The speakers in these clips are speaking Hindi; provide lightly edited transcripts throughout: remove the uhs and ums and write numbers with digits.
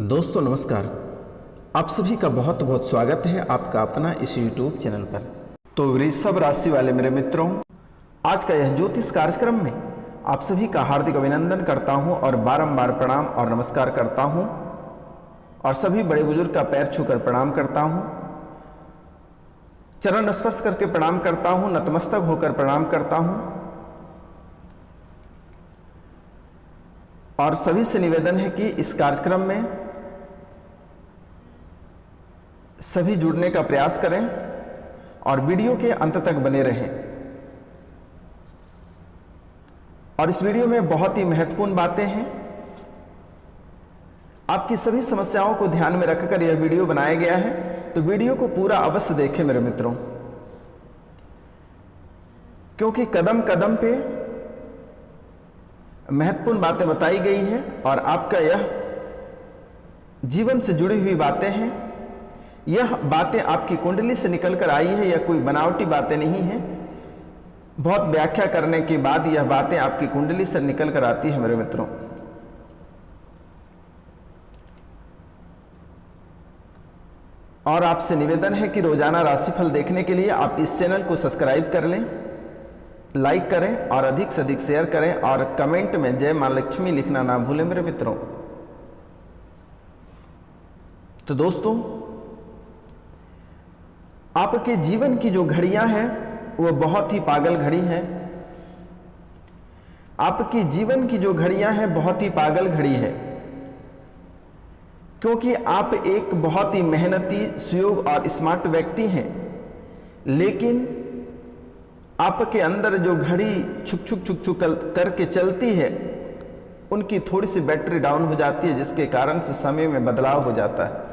दोस्तों नमस्कार। आप सभी का बहुत बहुत स्वागत है आपका अपना इस YouTube चैनल पर। तो वृषभ राशि वाले मेरे मित्रों, आज का यह ज्योतिष कार्यक्रम में आप सभी का हार्दिक अभिनंदन करता हूं और बारंबार प्रणाम और नमस्कार करता हूं और सभी बड़े बुजुर्ग का पैर छूकर प्रणाम करता हूं, चरण स्पर्श करके प्रणाम करता हूं, नतमस्तक होकर प्रणाम करता हूं। और सभी से निवेदन है कि इस कार्यक्रम में सभी जुड़ने का प्रयास करें और वीडियो के अंत तक बने रहें। और इस वीडियो में बहुत ही महत्वपूर्ण बातें हैं। आपकी सभी समस्याओं को ध्यान में रखकर यह वीडियो बनाया गया है, तो वीडियो को पूरा अवश्य देखें मेरे मित्रों, क्योंकि कदम कदम पे महत्वपूर्ण बातें बताई गई हैं और आपका यह जीवन से जुड़ी हुई बातें हैं। यह बातें आपकी कुंडली से निकलकर आई है, यह कोई बनावटी बातें नहीं हैं। बहुत व्याख्या करने के बाद यह बातें आपकी कुंडली से निकल कर आती है मेरे मित्रों। और आपसे निवेदन है कि रोजाना राशिफल देखने के लिए आप इस चैनल को सब्सक्राइब कर लें, लाइक करें और अधिक से अधिक शेयर करें और कमेंट में जय मां लक्ष्मी लिखना ना भूलें मेरे मित्रों। तो दोस्तों, आपके जीवन की जो घड़ियां हैं वो बहुत ही पागल घड़ी हैं। आपकी जीवन की जो घड़ियां हैं बहुत ही पागल घड़ी है, क्योंकि आप एक बहुत ही मेहनती, सुयोग और स्मार्ट व्यक्ति हैं, लेकिन आपके अंदर जो घड़ी छुक छुक छुक छुक करके चलती है, उनकी थोड़ी सी बैटरी डाउन हो जाती है, जिसके कारण से समय में बदलाव हो जाता है।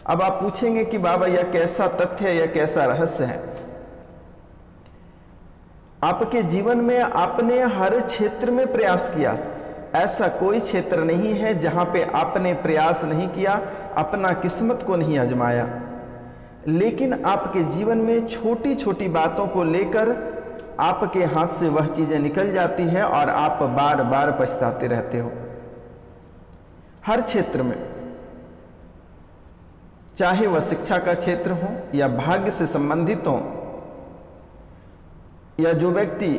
अब आप पूछेंगे कि बाबा यह कैसा तथ्य है, यह कैसा रहस्य है? आपके जीवन में आपने हर क्षेत्र में प्रयास किया, ऐसा कोई क्षेत्र नहीं है जहां पे आपने प्रयास नहीं किया, अपना किस्मत को नहीं आजमाया। लेकिन आपके जीवन में छोटी छोटी बातों को लेकर आपके हाथ से वह चीजें निकल जाती हैं और आप बार बार पछताते रहते हो। हर क्षेत्र में, चाहे वह शिक्षा का क्षेत्र हो या भाग्य से संबंधित हो, या जो व्यक्ति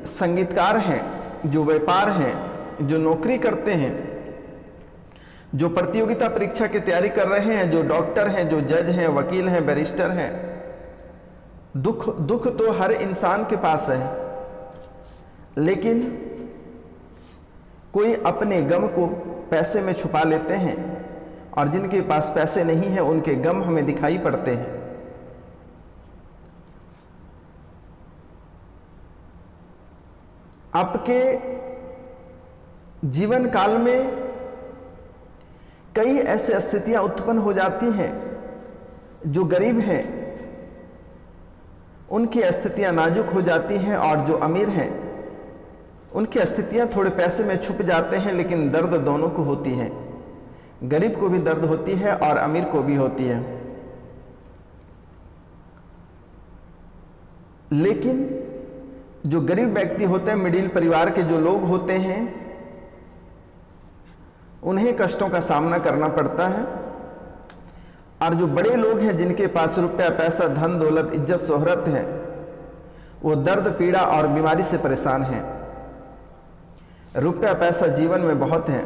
संगीतकार हैं, जो व्यापार हैं, जो नौकरी करते हैं, जो प्रतियोगिता परीक्षा की तैयारी कर रहे हैं, जो डॉक्टर हैं, जो जज हैं, वकील हैं, बैरिस्टर हैं। दुख तो हर इंसान के पास है, लेकिन कोई अपने गम को पैसे में छुपा लेते हैं और जिनके पास पैसे नहीं हैं उनके गम हमें दिखाई पड़ते हैं। आपके जीवन काल में कई ऐसी स्थितियां उत्पन्न हो जाती हैं, जो गरीब हैं उनकी स्थितियां नाजुक हो जाती हैं और जो अमीर हैं उनकी स्थितियां थोड़े पैसे में छुप जाते हैं, लेकिन दर्द दोनों को होती है। गरीब को भी दर्द होती है और अमीर को भी होती है। लेकिन जो गरीब व्यक्ति होते हैं, मिडिल परिवार के जो लोग होते हैं, उन्हें कष्टों का सामना करना पड़ता है। और जो बड़े लोग हैं, जिनके पास रुपया, पैसा, धन दौलत, इज्जत, शोहरत है, वो दर्द, पीड़ा और बीमारी से परेशान हैं। रुपया पैसा जीवन में बहुत है,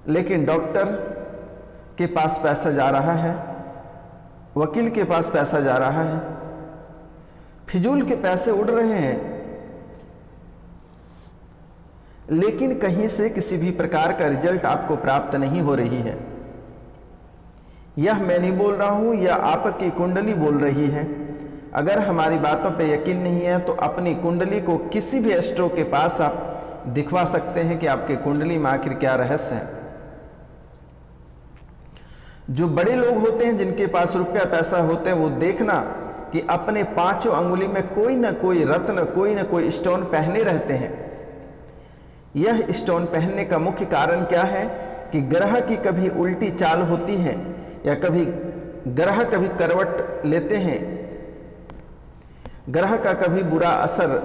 लेकिन डॉक्टर के पास पैसा जा रहा है, वकील के पास पैसा जा रहा है, फिजूल के पैसे उड़ रहे हैं, लेकिन कहीं से किसी भी प्रकार का रिजल्ट आपको प्राप्त नहीं हो रही है। यह मैं नहीं बोल रहा हूं, यह आपकी कुंडली बोल रही है। अगर हमारी बातों पे यकीन नहीं है तो अपनी कुंडली को किसी भी एस्ट्रो के पास आप दिखवा सकते हैं कि आपके कुंडली में आखिर क्या रहस्य है। जो बड़े लोग होते हैं, जिनके पास रुपया पैसा होते हैं, वो देखना कि अपने पांचों अंगुली में कोई ना कोई रत्न, कोई ना कोई स्टोन पहने रहते हैं। यह स्टोन पहनने का मुख्य कारण क्या है कि ग्रह की कभी उल्टी चाल होती है या कभी ग्रह कभी करवट लेते हैं, ग्रह का कभी बुरा असर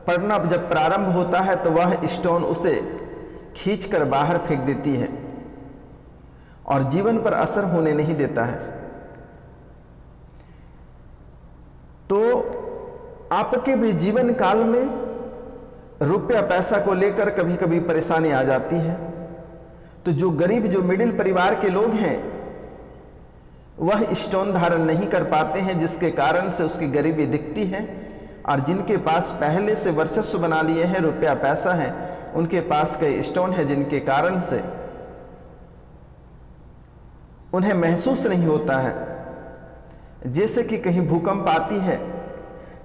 पड़ना जब प्रारंभ होता है तो वह स्टोन उसे खींचकर बाहर फेंक देती है। और जीवन पर असर होने नहीं देता है। तो आपके भी जीवन काल में रुपया पैसा को लेकर कभी कभी परेशानी आ जाती है। तो जो गरीब, जो मिडिल परिवार के लोग हैं, वह स्टोन धारण नहीं कर पाते हैं, जिसके कारण से उसकी गरीबी दिखती है। और जिनके पास पहले से वर्चस्व बना लिए हैं, रुपया पैसा है, उनके पास कई स्टोन है जिनके कारण से उन्हें महसूस नहीं होता है। जैसे कि कहीं भूकंप आती है,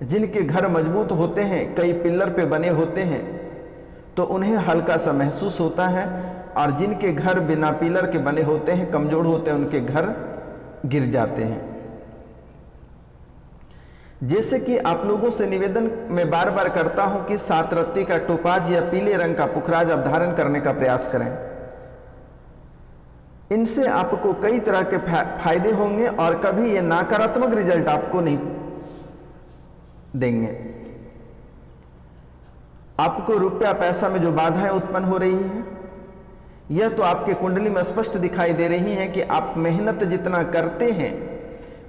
जिनके घर मजबूत होते हैं, कई पिलर पे बने होते हैं, तो उन्हें हल्का सा महसूस होता है। और जिनके घर बिना पिलर के बने होते हैं, कमजोर होते हैं, उनके घर गिर जाते हैं। जैसे कि आप लोगों से निवेदन मैं बार बार करता हूं कि 7 रत्ती का टोपाज या पीले रंग का पुखराज आप धारण करने का प्रयास करें। इनसे आपको कई तरह के फायदे होंगे और कभी ये नकारात्मक रिजल्ट आपको नहीं देंगे। आपको रुपया पैसा में जो बाधाएं उत्पन्न हो रही हैं, यह तो आपके कुंडली में स्पष्ट दिखाई दे रही हैं कि आप मेहनत जितना करते हैं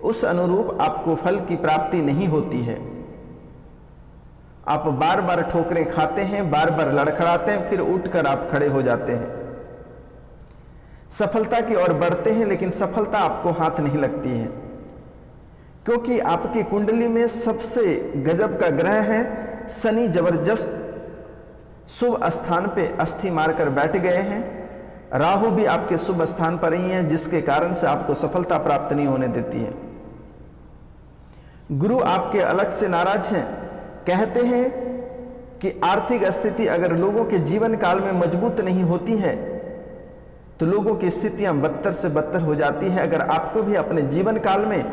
उस अनुरूप आपको फल की प्राप्ति नहीं होती है। आप बार बार ठोकरें खाते हैं, बार बार लड़खड़ाते हैं, फिर उठकर आप खड़े हो जाते हैं। सफलता की ओर बढ़ते हैं, लेकिन सफलता आपको हाथ नहीं लगती है, क्योंकि आपकी कुंडली में सबसे गजब का ग्रह है शनि। जबरदस्त शुभ स्थान पे अस्थि मारकर बैठ गए हैं। राहु भी आपके शुभ स्थान पर ही है, जिसके कारण से आपको सफलता प्राप्त नहीं होने देती है। गुरु आपके अलग से नाराज हैं। कहते हैं कि आर्थिक स्थिति अगर लोगों के जीवन काल में मजबूत नहीं होती है तो लोगों की स्थितियां बदतर से बदतर हो जाती है। अगर आपको भी अपने जीवन काल में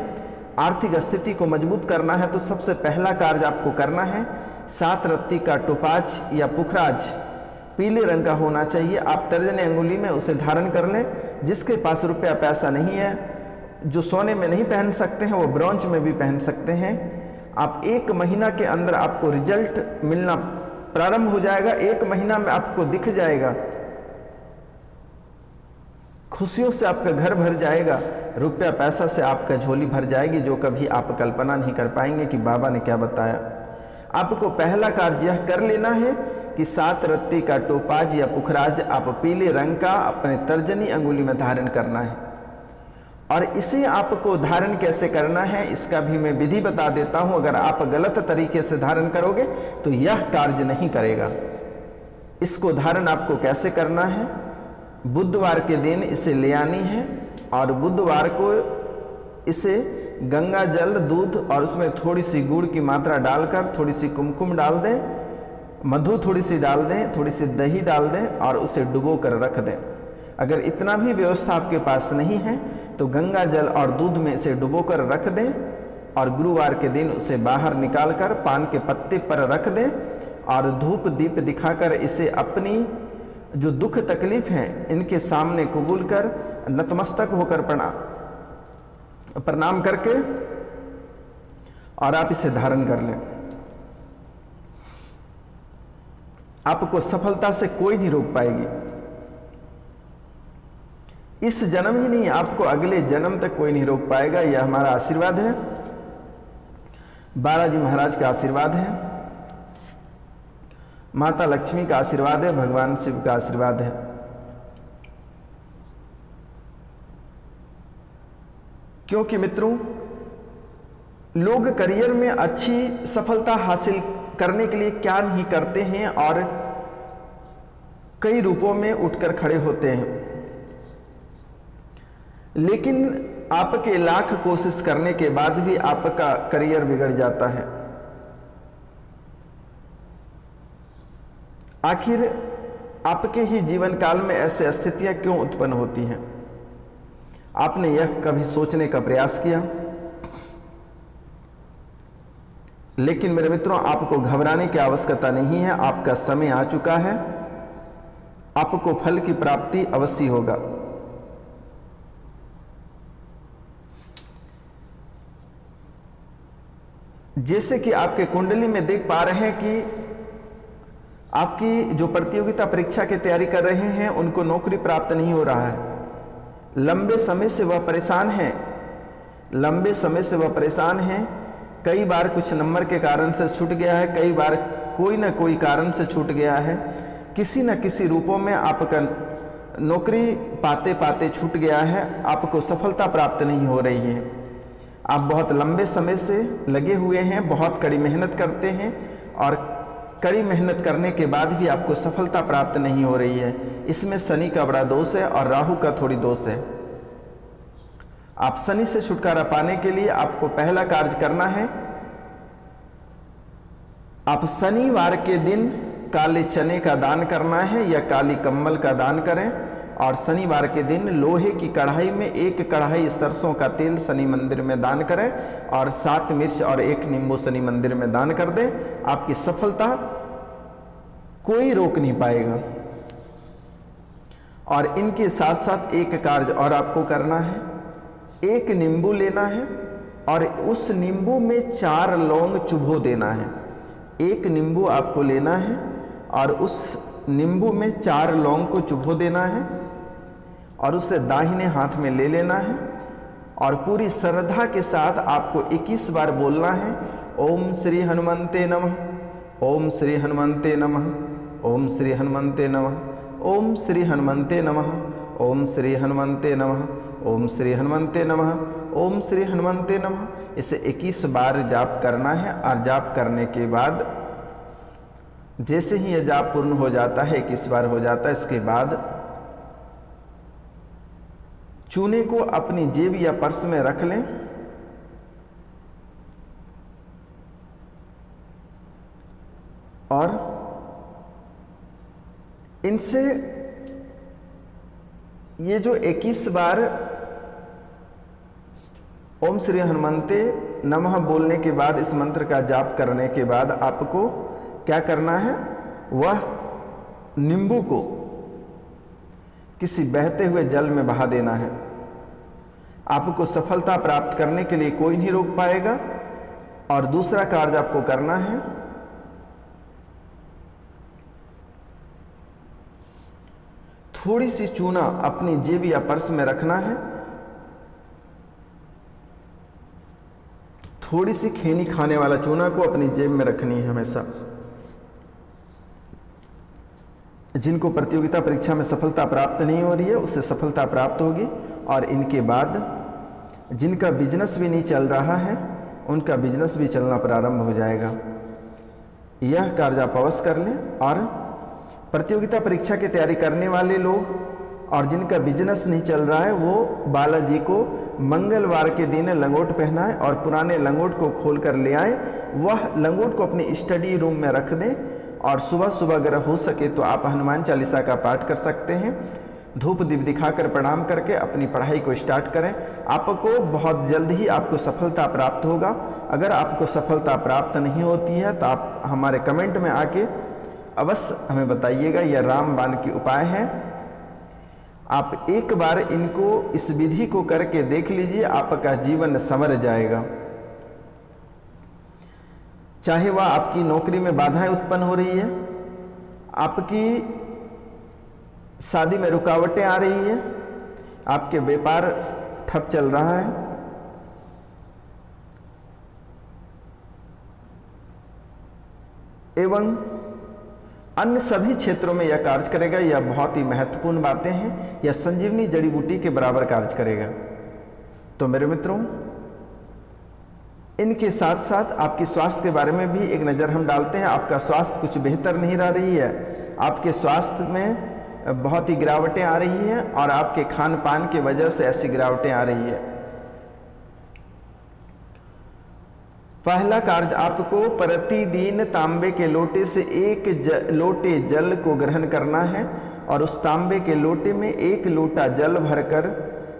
आर्थिक स्थिति को मजबूत करना है तो सबसे पहला कार्य आपको करना है 7 रत्ती का टोपाज या पुखराज पीले रंग का होना चाहिए। आप तर्जनी अंगुली में उसे धारण कर लें। जिसके पास रुपया पैसा नहीं है, जो सोने में नहीं पहन सकते हैं, वो ब्रॉन्ज में भी पहन सकते हैं। आप 1 महीना के अंदर आपको रिजल्ट मिलना प्रारंभ हो जाएगा। 1 महीना में आपको दिख जाएगा, खुशियों से आपका घर भर जाएगा, रुपया पैसा से आपका झोली भर जाएगी, जो कभी आप कल्पना नहीं कर पाएंगे कि बाबा ने क्या बताया। आपको पहला कार्य यह कर लेना है कि 7 रत्ती का टोपाज या पुखराज आप पीले रंग का अपने तर्जनी अंगुली में धारण करना है। और इसे आपको धारण कैसे करना है इसका भी मैं विधि बता देता हूं। अगर आप गलत तरीके से धारण करोगे तो यह कार्य नहीं करेगा। इसको धारण आपको कैसे करना है, बुधवार के दिन इसे ले आनी है और बुधवार को इसे गंगा जल, दूध और उसमें थोड़ी सी गुड़ की मात्रा डालकर, थोड़ी सी कुमकुम डाल दें, मधु थोड़ी सी डाल दें, थोड़ी सी दही डाल दें और उसे डुबो कर रख दें। अगर इतना भी व्यवस्था आपके पास नहीं है तो गंगा जल और दूध में इसे डुबो कर रख दें और गुरुवार के दिन उसे बाहर निकालकर पान के पत्ते पर रख दें और धूप दीप दिखाकर इसे अपनी जो दुख तकलीफ है इनके सामने कबूल कर नतमस्तक होकर प्रणाम करके और आप इसे धारण कर लें। आपको सफलता से कोई नहीं रोक पाएगी। इस जन्म ही नहीं, आपको अगले जन्म तक कोई नहीं रोक पाएगा। यह हमारा आशीर्वाद है, बालाजी महाराज का आशीर्वाद है, माता लक्ष्मी का आशीर्वाद है, भगवान शिव का आशीर्वाद है। क्योंकि मित्रों, लोग करियर में अच्छी सफलता हासिल करने के लिए क्या नहीं करते हैं और कई रूपों में उठकर खड़े होते हैं, लेकिन आपके लाख कोशिश करने के बाद भी आपका करियर बिगड़ जाता है। आखिर आपके ही जीवन काल में ऐसे स्थितियां क्यों उत्पन्न होती हैं? आपने यह कभी सोचने का प्रयास किया? लेकिन मेरे मित्रों, आपको घबराने की आवश्यकता नहीं है। आपका समय आ चुका है, आपको फल की प्राप्ति अवश्य होगा। जैसे कि आपके कुंडली में देख पा रहे हैं कि आपकी जो प्रतियोगिता परीक्षा की तैयारी कर रहे हैं उनको नौकरी प्राप्त नहीं हो रहा है, लंबे समय से वह परेशान है, लंबे समय से वह परेशान है। कई बार कुछ नंबर के कारण से छूट गया है, कई बार कोई ना कोई कारण से छूट गया है, किसी न किसी रूपों में आपका नौकरी पाते पाते छूट गया है, आपको सफलता प्राप्त नहीं हो रही है। आप बहुत लंबे समय से लगे हुए हैं, बहुत कड़ी मेहनत करते हैं और कड़ी मेहनत करने के बाद भी आपको सफलता प्राप्त नहीं हो रही है। इसमें शनि का बड़ा दोष है और राहु का थोड़ी दोष है। आप शनि से छुटकारा पाने के लिए आपको पहला कार्य करना है, आप शनिवार के दिन काले चने का दान करना है या काली कम्बल का दान करें और शनिवार के दिन लोहे की कढ़ाई में 1 कढ़ाई सरसों का तेल शनि मंदिर में दान करें और 7 मिर्च और 1 नींबू शनि मंदिर में दान कर दें। आपकी सफलता कोई रोक नहीं पाएगा। और इनके साथ साथ एक कार्य और आपको करना है, 1 नींबू लेना है और उस नींबू में 4 लौंग चुभो देना है। 1 नींबू आपको लेना है और उस नींबू में 4 लौंग को चुभो देना है और उसे दाहिने हाथ में ले लेना है और पूरी श्रद्धा के साथ आपको 21 बार बोलना है, ओम श्री हनुमंते नमः, ओम श्री हनुमंते नमः, ओम श्री हनुमंते नमः, ओम श्री हनुमंते नमः, ओम श्री हनुमंते नमः, ओम श्री हनुमंते नमः, ओम श्री हनुमंते नमः। इसे 21 बार जाप करना है और जाप करने के बाद जैसे ही यह जाप पूर्ण हो जाता है, 21 बार हो जाता है, इसके बाद चूने को अपनी जेब या पर्स में रख लें और इनसे ये जो 21 बार ओम श्री हनुमंते नमः बोलने के बाद, इस मंत्र का जाप करने के बाद आपको क्या करना है, वह नींबू को किसी बहते हुए जल में बहा देना है। आपको सफलता प्राप्त करने के लिए कोई नहीं रोक पाएगा। और दूसरा कार्य आपको करना है, थोड़ी सी चूना अपनी जेब या पर्स में रखना है, थोड़ी सी खैनी खाने वाला चूना को अपनी जेब में रखनी है हमेशा। जिनको प्रतियोगिता परीक्षा में सफलता प्राप्त नहीं हो रही है उससे सफलता प्राप्त होगी। और इनके बाद जिनका बिजनेस भी नहीं चल रहा है उनका बिजनेस भी चलना प्रारंभ हो जाएगा। यह कार्य आप अवश्य कर लें। और प्रतियोगिता परीक्षा की तैयारी करने वाले लोग और जिनका बिजनेस नहीं चल रहा है वो बालाजी को मंगलवार के दिन लंगोट पहनाएं और पुराने लंगोट को खोल कर ले आए। वह लंगोट को अपनी स्टडी रूम में रख दें और सुबह सुबह अगर हो सके तो आप हनुमान चालीसा का पाठ कर सकते हैं। धूप दीप दिखाकर प्रणाम करके अपनी पढ़ाई को स्टार्ट करें। आपको बहुत जल्द ही आपको सफलता प्राप्त होगा। अगर आपको सफलता प्राप्त नहीं होती है तो आप हमारे कमेंट में आके अवश्य हमें बताइएगा। यह रामबाण की उपाय है। आप एक बार इनको, इस विधि को करके देख लीजिए, आपका जीवन संवर जाएगा। चाहे वह आपकी नौकरी में बाधाएं उत्पन्न हो रही है, आपकी शादी में रुकावटें आ रही है, आपके व्यापार ठप चल रहा है, एवं अन्य सभी क्षेत्रों में यह कार्य करेगा। यह बहुत ही महत्वपूर्ण बातें हैं। यह संजीवनी जड़ी बूटी के बराबर कार्य करेगा। तो मेरे मित्रों, इनके साथ साथ आपके स्वास्थ्य के बारे में भी एक नज़र हम डालते हैं। आपका स्वास्थ्य कुछ बेहतर नहीं रह रही है, आपके स्वास्थ्य में बहुत ही गिरावटें आ रही हैं और आपके खान पान की वजह से ऐसी गिरावटें आ रही है। पहला कार्य, आपको प्रतिदिन तांबे के लोटे से 1 लोटे जल को ग्रहण करना है और उस तांबे के लोटे में 1 लोटा जल भरकर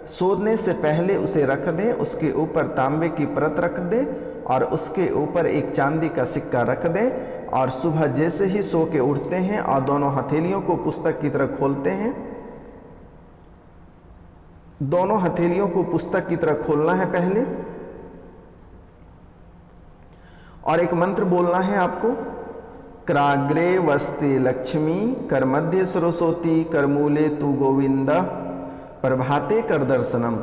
सोने से पहले उसे रख दें। उसके ऊपर तांबे की परत रख दें और उसके ऊपर एक चांदी का सिक्का रख दें और सुबह जैसे ही सो के उठते हैं और दोनों हथेलियों को पुस्तक की तरह खोलते हैं, दोनों हथेलियों को पुस्तक की तरह खोलना है पहले, और एक मंत्र बोलना है आपको, कराग्रे वस्ते लक्ष्मी, कर मध्य सरस्वती, कर मूले तु गोविंदा, प्रभाते कर दर्शनम,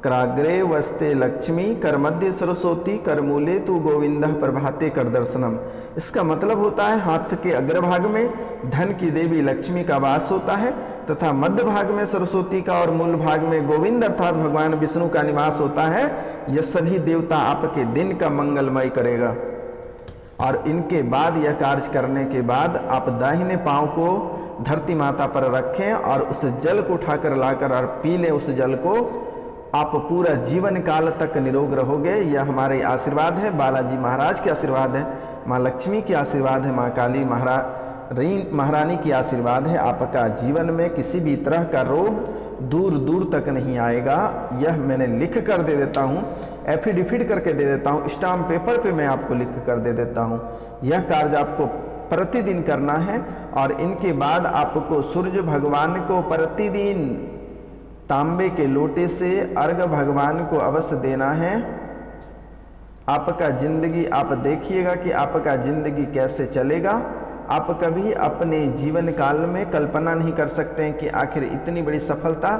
कराग्रे वस्ते लक्ष्मी, कर मध्य सरस्वती, कर मूले तू गोविंद, प्रभाते कर दर्शनम। इसका मतलब होता है हाथ के अग्रभाग में धन की देवी लक्ष्मी का वास होता है तथा मध्य भाग में सरस्वती का और मूल भाग में गोविंद अर्थात भगवान विष्णु का निवास होता है। यह सभी देवता आपके दिन का मंगलमय करेगा। और इनके बाद यह कार्य करने के बाद आप दाहिने पांव को धरती माता पर रखें और उस जल को उठाकर लाकर और पी लें। उस जल को आप पूरा जीवन काल तक निरोग रहोगे। यह हमारे आशीर्वाद है, बालाजी महाराज के आशीर्वाद है, माँ लक्ष्मी की आशीर्वाद है, माँ काली महारानी की आशीर्वाद है। आपका जीवन में किसी भी तरह का रोग दूर दूर तक नहीं आएगा। यह मैंने लिख कर दे देता हूँ, एफिडेविट करके दे देता हूँ, स्टाम्प पेपर पे मैं आपको लिख कर दे देता हूँ। यह कार्य आपको प्रतिदिन करना है। और इनके बाद आपको सूर्य भगवान को प्रतिदिन तांबे के लोटे से अर्घ भगवान को अवश्य देना है। आपका जिंदगी आप देखिएगा कि आपका जिंदगी कैसे चलेगा। आप कभी अपने जीवन काल में कल्पना नहीं कर सकते हैं कि आखिर इतनी बड़ी सफलता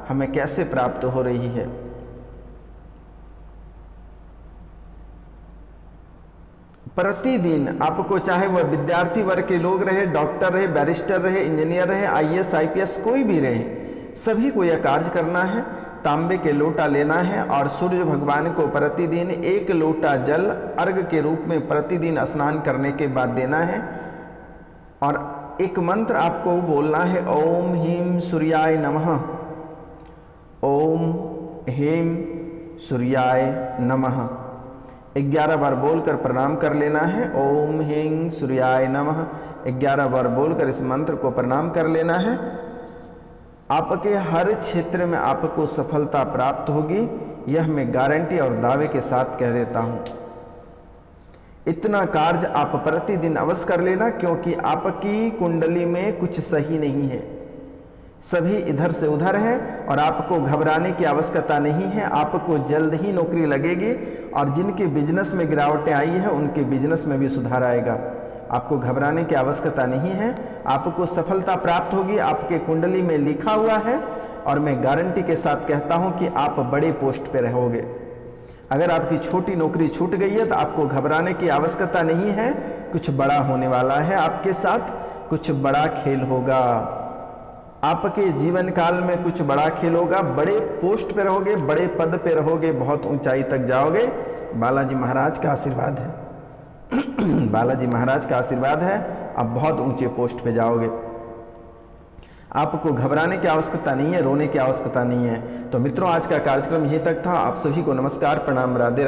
हमें कैसे प्राप्त हो रही है। प्रतिदिन आपको, चाहे वह विद्यार्थी वर्ग के लोग रहे, डॉक्टर रहे, बैरिस्टर रहे, इंजीनियर रहे, आईएएस आईपीएस कोई भी रहे, सभी को यह कार्य करना है। तांबे के लोटा लेना है और सूर्य भगवान को प्रतिदिन 1 लोटा जल अर्घ के रूप में प्रतिदिन स्नान करने के बाद देना है। और एक मंत्र आपको बोलना है, ओम ह्रीं सूर्याय नमः, ओम ह्रीं सूर्याय नमः। 11 बार बोलकर प्रणाम कर लेना है। ओम ह्रीं सूर्याय नमः 11 बार बोलकर इस मंत्र को प्रणाम कर लेना है। आपके हर क्षेत्र में आपको सफलता प्राप्त होगी, यह मैं गारंटी और दावे के साथ कह देता हूँ। इतना कार्य आप प्रतिदिन अवश्य कर लेना, क्योंकि आपकी कुंडली में कुछ सही नहीं है, सभी इधर से उधर है। और आपको घबराने की आवश्यकता नहीं है, आपको जल्द ही नौकरी लगेगी। और जिनके बिजनेस में गिरावटें आई है उनके बिजनेस में भी सुधार आएगा। आपको घबराने की आवश्यकता नहीं है, आपको सफलता प्राप्त होगी। आपके कुंडली में लिखा हुआ है और मैं गारंटी के साथ कहता हूं कि आप बड़े पोस्ट पे रहोगे। अगर आपकी छोटी नौकरी छूट गई है तो आपको घबराने की आवश्यकता नहीं है, कुछ बड़ा होने वाला है आपके साथ, कुछ बड़ा खेल होगा आपके जीवन काल में, कुछ बड़ा खेल होगा। बड़े पोस्ट पे रहोगे, बड़े पद पे रहोगे, बहुत ऊंचाई तक जाओगे। बालाजी महाराज का आशीर्वाद है, बालाजी महाराज का आशीर्वाद है, आप बहुत ऊंचे पोस्ट पे जाओगे। आपको घबराने की आवश्यकता नहीं है, रोने की आवश्यकता नहीं है। तो मित्रों, आज का कार्यक्रम यहीं तक था। आप सभी को नमस्कार, प्रणाम, राधे राधे।